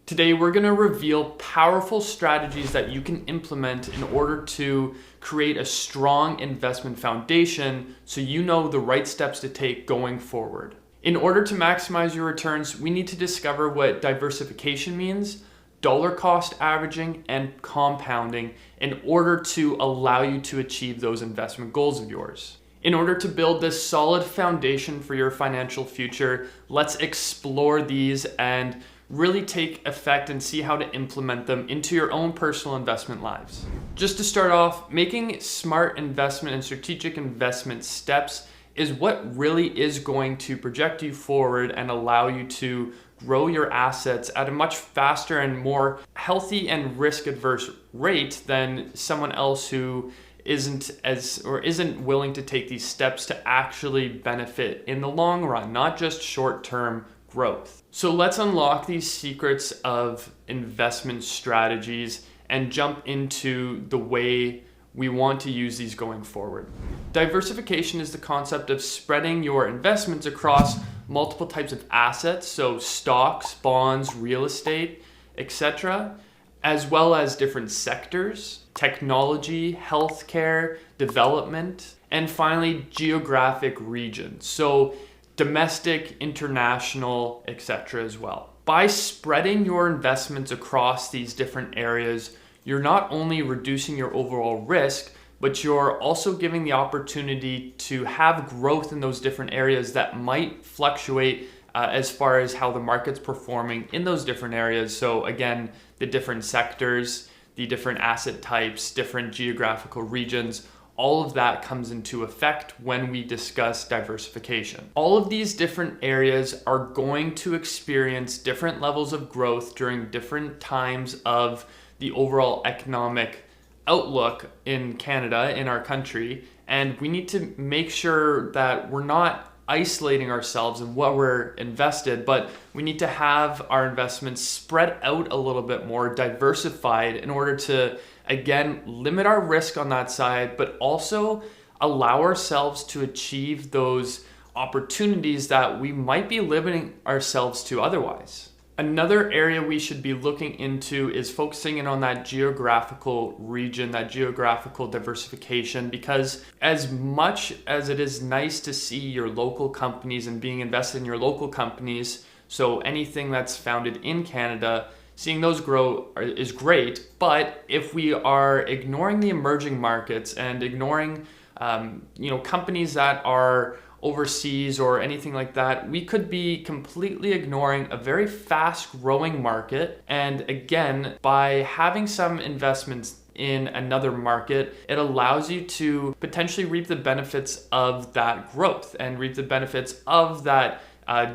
Today, we're going to reveal powerful strategies that you can implement in order to create a strong investment foundation so you know the right steps to take going forward. In order to maximize your returns, we need to discover what diversification means, dollar cost averaging, and compounding in order to allow you to achieve those investment goals of yours. In order to build this solid foundation for your financial future, let's explore these and really take effect and see how to implement them into your own personal investment lives. Just to start off, making smart investment and strategic investment steps is what really is going to project you forward and allow you to grow your assets at a much faster and more healthy and risk-averse rate than someone else who isn't willing to take these steps to actually benefit in the long run, not just short-term growth. So let's unlock these secrets of investment strategies and jump into the way we want to use these going forward. Diversification is the concept of spreading your investments across multiple types of assets, so stocks, bonds, real estate, etc., as well as different sectors, technology, healthcare, development, and finally geographic regions. So domestic, international, etc. as well. By spreading your investments across these different areas, you're not only reducing your overall risk, but you're also giving the opportunity to have growth in those different areas that might fluctuate as far as how the market's performing in those different areas. So again, the different sectors, the different asset types, different geographical regions, all of that comes into effect when we discuss diversification. All of these different areas are going to experience different levels of growth during different times of the overall economic outlook in Canada, in our country, and we need to make sure that we're not isolating ourselves in what we're invested, but we need to have our investments spread out a little bit more, diversified, in order to, again, limit our risk on that side, but also allow ourselves to achieve those opportunities that we might be limiting ourselves to otherwise. Another area we should be looking into is focusing in on that geographical region, that geographical diversification, because as much as it is nice to see your local companies and being invested in your local companies, so anything that's founded in Canada, seeing those grow is great. But if we are ignoring the emerging markets and ignoring companies that are overseas or anything like that, we could be completely ignoring a very fast growing market. And again, by having some investments in another market, it allows you to potentially reap the benefits of that growth and reap the benefits of that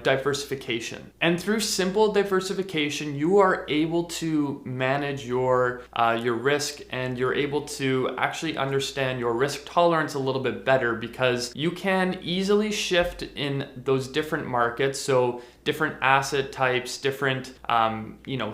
diversification. And through simple diversification, you are able to manage your risk, and you're able to actually understand your risk tolerance a little bit better, because you can easily shift in those different markets. So different asset types, different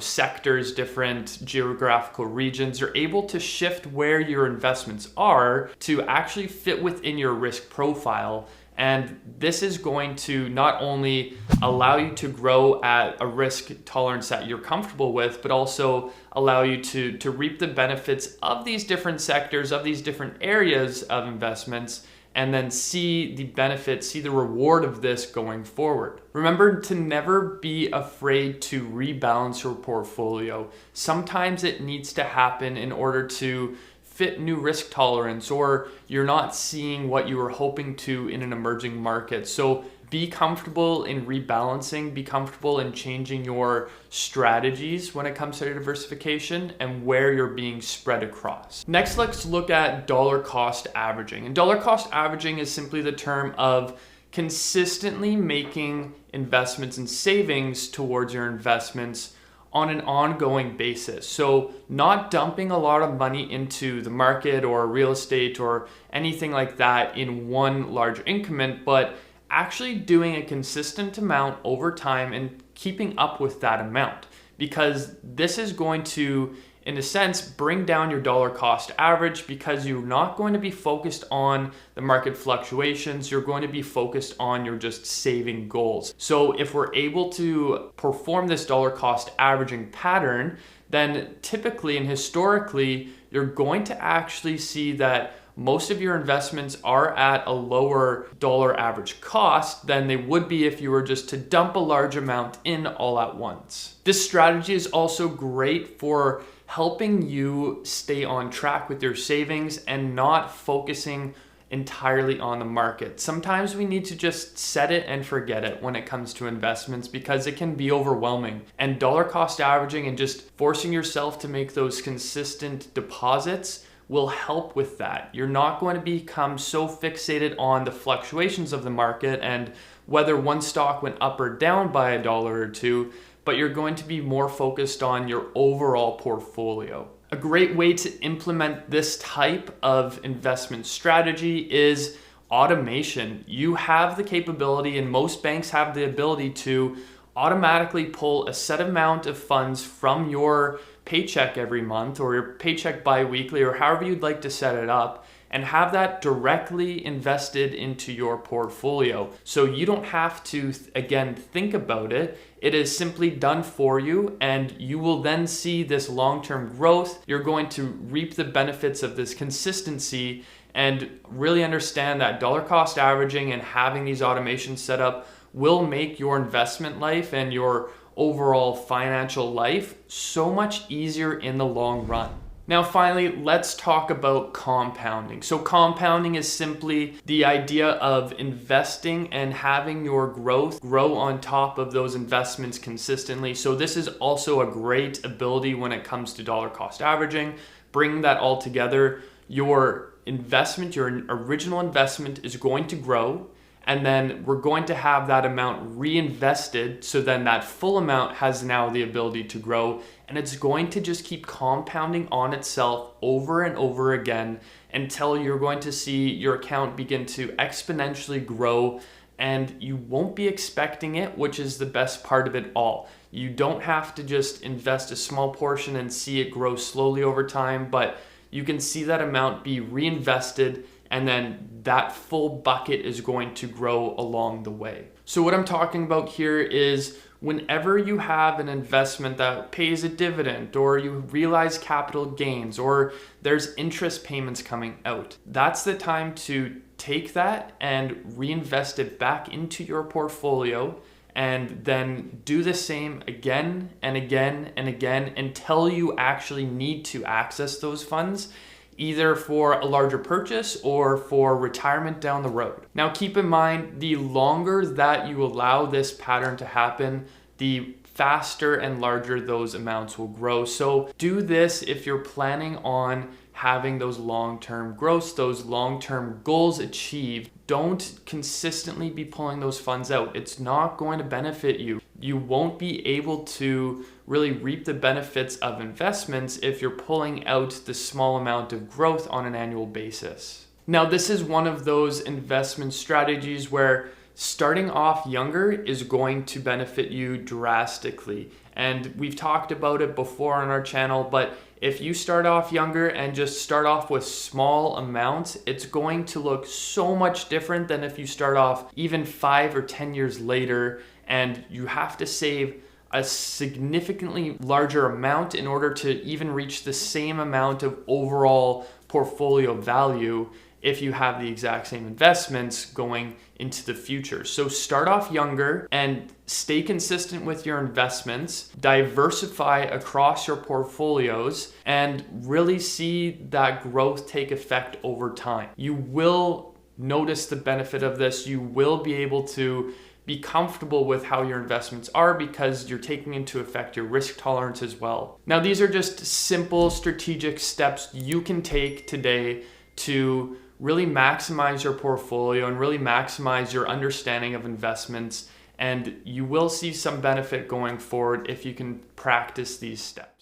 sectors, different geographical regions, you're able to shift where your investments are to actually fit within your risk profile. And this is going to not only allow you to grow at a risk tolerance that you're comfortable with, but also allow you to reap the benefits of these different sectors, of these different areas of investments, and then see the benefits, see the reward of this going forward. Remember to never be afraid to rebalance your portfolio. Sometimes it needs to happen in order to fit new risk tolerance, or you're not seeing what you were hoping to in an emerging market. So be comfortable in rebalancing, be comfortable in changing your strategies when it comes to diversification and where you're being spread across. Next, let's look at dollar cost averaging. And dollar cost averaging is simply the term of consistently making investments and savings towards your investments on an ongoing basis. So not dumping a lot of money into the market or real estate or anything like that in one large increment, but actually doing a consistent amount over time and keeping up with that amount, because this is going to in a sense, bring down your dollar cost average because you're not going to be focused on the market fluctuations. You're going to be focused on your just saving goals. So if we're able to perform this dollar cost averaging pattern, then typically and historically, you're going to actually see that most of your investments are at a lower dollar average cost than they would be if you were just to dump a large amount in all at once. This strategy is also great for helping you stay on track with your savings and not focusing entirely on the market. Sometimes we need to just set it and forget it when it comes to investments because it can be overwhelming. And dollar cost averaging and just forcing yourself to make those consistent deposits will help with that. You're not going to become so fixated on the fluctuations of the market and whether one stock went up or down by a dollar or two, but you're going to be more focused on your overall portfolio. A great way to implement this type of investment strategy is automation. You have the capability, and most banks have the ability to automatically pull a set amount of funds from your paycheck every month or your paycheck bi-weekly or however you'd like to set it up and have that directly invested into your portfolio. So you don't have to, again, think about it. It is simply done for you and you will then see this long-term growth. You're going to reap the benefits of this consistency and really understand that dollar cost averaging and having these automations set up will make your investment life and your overall financial life so much easier in the long run. Now, finally, let's talk about compounding. So compounding is simply the idea of investing and having your growth grow on top of those investments consistently. So this is also a great ability when it comes to dollar cost averaging. Bring that all together. Your investment, your original investment is going to grow. And then we're going to have that amount reinvested. So then that full amount has now the ability to grow. And it's going to just keep compounding on itself over and over again until you're going to see your account begin to exponentially grow. And you won't be expecting it, which is the best part of it all. You don't have to just invest a small portion and see it grow slowly over time, but you can see that amount be reinvested and then that full bucket is going to grow along the way. So what I'm talking about here is whenever you have an investment that pays a dividend or you realize capital gains or there's interest payments coming out, that's the time to take that and reinvest it back into your portfolio and then do the same again and again and again until you actually need to access those funds, either for a larger purchase or for retirement down the road. Now keep in mind, the longer that you allow this pattern to happen, the faster and larger those amounts will grow. So do this if you're planning on having those long-term growths, those long-term goals achieved. Don't consistently be pulling those funds out. It's not going to benefit you. You won't be able to really reap the benefits of investments if you're pulling out the small amount of growth on an annual basis. Now, this is one of those investment strategies where starting off younger is going to benefit you drastically. And we've talked about it before on our channel, but if you start off younger and just start off with small amounts, it's going to look so much different than if you start off even 5 or 10 years later and you have to save a significantly larger amount in order to even reach the same amount of overall portfolio value if you have the exact same investments going into the future. So start off younger and stay consistent with your investments, diversify across your portfolios, and really see that growth take effect over time. You will notice the benefit of this. You will be able to be comfortable with how your investments are because you're taking into effect your risk tolerance as well. Now, these are just simple strategic steps you can take today to really maximize your portfolio and really maximize your understanding of investments. And you will see some benefit going forward if you can practice these steps.